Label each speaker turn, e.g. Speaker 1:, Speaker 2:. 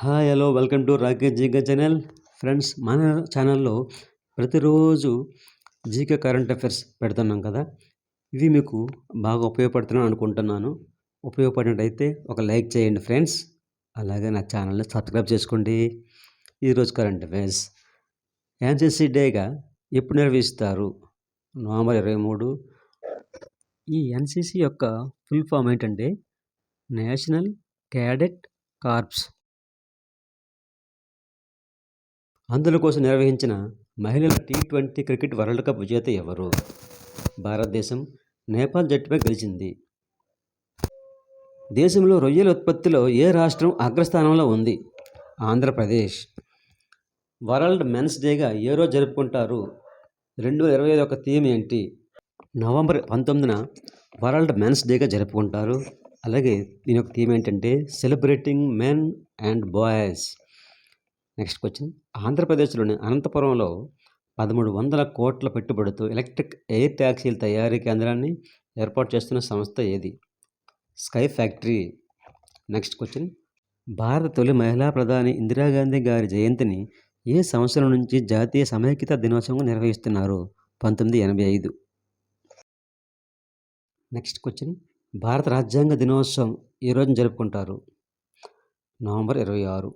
Speaker 1: Hi hello welcome to Rakesh GK channel. Friends, మన ఛానల్లో ప్రతిరోజు జీకే కరెంట్ అఫైర్స్ పెడుతున్నాం కదా. ఇవి మీకు బాగా ఉపయోగపడుతున్నాను అనుకుంటున్నాను. ఉపయోగపడినట్టయితే ఒక లైక్ చేయండి ఫ్రెండ్స్. అలాగే నా ఛానల్ని సబ్స్క్రైబ్ చేసుకోండి. ఈరోజు కరెంట్ అఫైర్స్ ఎన్సిసి డేగా ఎప్పుడు నిర్వహిస్తారు? నవంబర్ 23. ఈ ఎన్సిసి యొక్క ఫుల్ ఫామ్ ఏంటంటే నేషనల్ క్యాడెట్ కార్ప్స్. అందుల కోసం నిర్వహించిన మహిళల T20 క్రికెట్ వరల్డ్ కప్ విజేత ఎవరు? భారతదేశం నేపాల్ జట్టుపై గెలిచింది. దేశంలో రొయ్యల ఉత్పత్తిలో ఏ రాష్ట్రం అగ్రస్థానంలో ఉంది? ఆంధ్రప్రదేశ్. వరల్డ్ మెన్స్ డేగా ఏ రోజు జరుపుకుంటారు? 2025 యొక్క థీమ్ ఏంటి? నవంబర్ 19న వరల్డ్ మెన్స్ డేగా జరుపుకుంటారు. అలాగే దీని యొక్క థీమ్ ఏంటంటే celebrating men and boys. Next question. ఆంధ్రప్రదేశ్లోని అనంతపురంలో 1300 కోట్ల పెట్టుబడితో ఎలక్ట్రిక్ ఎయిర్ ట్యాక్సీల తయారీ కేంద్రాన్ని ఏర్పాటు చేస్తున్న సంస్థ ఏది? Sky factory. Next question. భారత తొలి మహిళా ప్రధాని ఇందిరాగాంధీ గారి జయంతిని ఏ సంవత్సరం నుంచి జాతీయ సమైక్యతా దినోత్సవంగా నిర్వహిస్తున్నారు? 1985. Next question. భారత రాజ్యాంగ దినోత్సవం ఏ రోజున జరుపుకుంటారు? నవంబర్ 26.